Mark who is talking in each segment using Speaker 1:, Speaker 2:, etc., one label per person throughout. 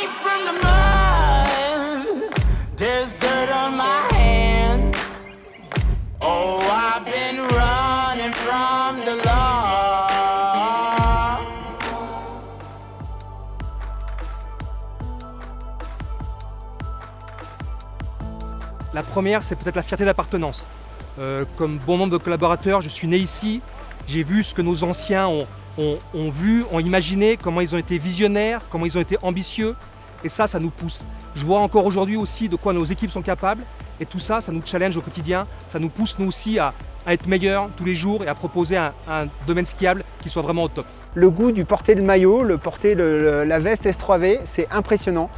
Speaker 1: deep from the mud. There's dirt on my hands. Oh, I've been running from the law.
Speaker 2: La première, c'est peut-être la fierté d'appartenance. Comme bon nombre de collaborateurs, je suis né ici, j'ai vu ce que nos anciens ont vu, ont imaginé, comment ils ont été visionnaires, comment ils ont été ambitieux, et ça nous pousse. Je vois encore aujourd'hui aussi de quoi nos équipes sont capables, et tout ça, ça nous challenge au quotidien, ça nous pousse nous aussi à être meilleurs tous les jours et à proposer un domaine skiable qui soit vraiment au top.
Speaker 3: Le goût du porter le maillot, le porter la veste S3V, c'est impressionnant.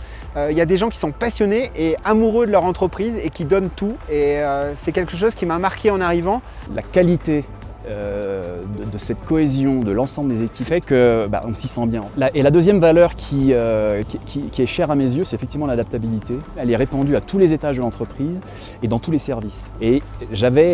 Speaker 3: Il y a des gens qui sont passionnés et amoureux de leur entreprise et qui donnent tout. Et c'est quelque chose qui m'a marqué en arrivant.
Speaker 4: La qualité de cette cohésion de l'ensemble des équipes fait qu'on s'y sent bien. Et la deuxième valeur qui est chère à mes yeux, c'est effectivement l'adaptabilité. Elle est répandue à tous les étages de l'entreprise et dans tous les services. Et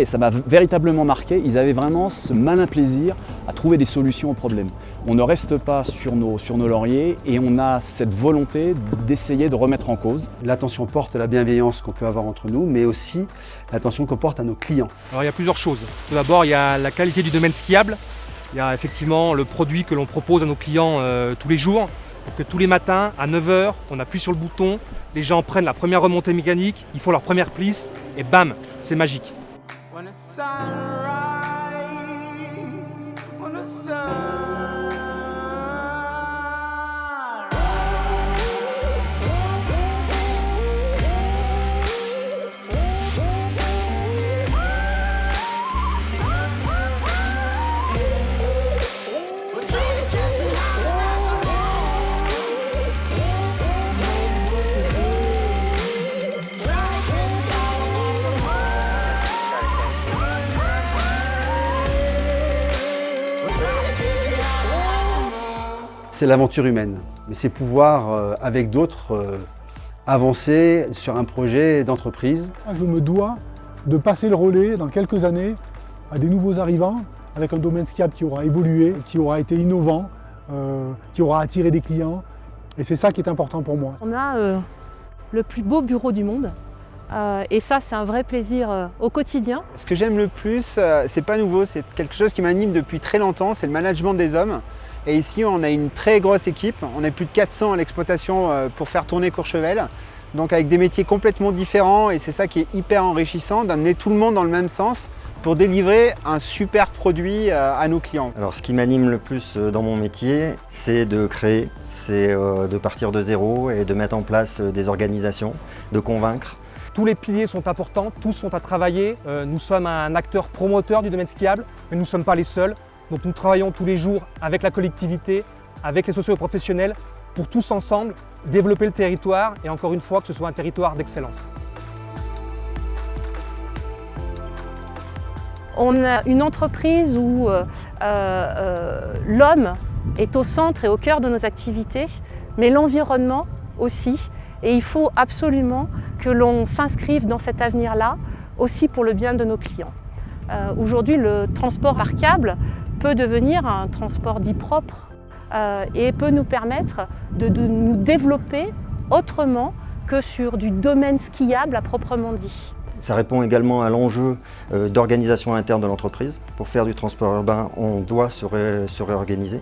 Speaker 4: ça m'a véritablement marqué, ils avaient vraiment ce malin plaisir à trouver des solutions aux problèmes. On ne reste pas sur nos lauriers et on a cette volonté d'essayer de remettre en cause.
Speaker 5: L'attention porte à la bienveillance qu'on peut avoir entre nous, mais aussi l'attention qu'on porte à nos clients.
Speaker 2: Alors il y a plusieurs choses. Tout d'abord, il y a la qualité du domaine skiable. Il y a effectivement le produit que l'on propose à nos clients tous les jours, pour que tous les matins, à 9 h, on appuie sur le bouton, les gens prennent la première remontée mécanique, ils font leur première plisse et bam, c'est magique.
Speaker 1: When the sun rises, when the sun
Speaker 5: C'est l'aventure humaine, mais c'est pouvoir, avec d'autres, avancer sur un projet d'entreprise.
Speaker 6: Je me dois de passer le relais dans quelques années à des nouveaux arrivants avec un domaine skiable qui aura évolué, qui aura été innovant, qui aura attiré des clients. Et c'est ça qui est important pour moi.
Speaker 7: On a le plus beau bureau du monde. Et ça, c'est un vrai plaisir au quotidien.
Speaker 3: Ce que j'aime le plus, c'est pas nouveau, c'est quelque chose qui m'anime depuis très longtemps, c'est le management des hommes. Et ici, on a une très grosse équipe, on est plus de 400 à l'exploitation pour faire tourner Courchevel. Donc avec des métiers complètement différents et c'est ça qui est hyper enrichissant, d'amener tout le monde dans le même sens pour délivrer un super produit à nos clients.
Speaker 8: Alors ce qui m'anime le plus dans mon métier, c'est de créer, c'est de partir de zéro et de mettre en place des organisations, de convaincre.
Speaker 2: Tous les piliers sont importants, tous sont à travailler. Nous sommes un acteur promoteur du domaine skiable, mais nous ne sommes pas les seuls. Donc nous travaillons tous les jours avec la collectivité, avec les socio-professionnels, pour tous ensemble développer le territoire et encore une fois que ce soit un territoire d'excellence.
Speaker 7: On a une entreprise où l'homme est au centre et au cœur de nos activités, mais l'environnement aussi. Et il faut absolument que l'on s'inscrive dans cet avenir-là, aussi pour le bien de nos clients. Aujourd'hui, le transport par câble peut devenir un transport dit propre et peut nous permettre de nous développer autrement que sur du domaine skiable à proprement dit.
Speaker 8: Ça répond également à l'enjeu d'organisation interne de l'entreprise. Pour faire du transport urbain, on doit se réorganiser.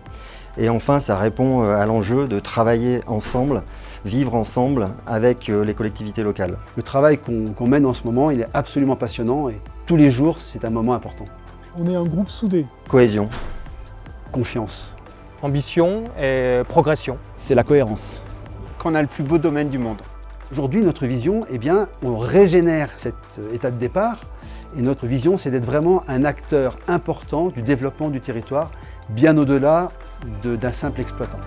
Speaker 8: Et enfin, ça répond à l'enjeu de travailler ensemble, vivre ensemble avec les collectivités locales.
Speaker 5: Le travail qu'on mène en ce moment, il est absolument passionnant et tous les jours, c'est un moment important.
Speaker 6: On est un groupe soudé.
Speaker 8: Cohésion.
Speaker 5: Confiance.
Speaker 2: Ambition et progression.
Speaker 4: C'est la cohérence.
Speaker 3: Qu'on a le plus beau domaine du monde.
Speaker 5: Aujourd'hui, notre vision, eh bien, on régénère cet état de départ et notre vision, c'est d'être vraiment un acteur important du développement du territoire, bien au-delà d'un simple exploitant.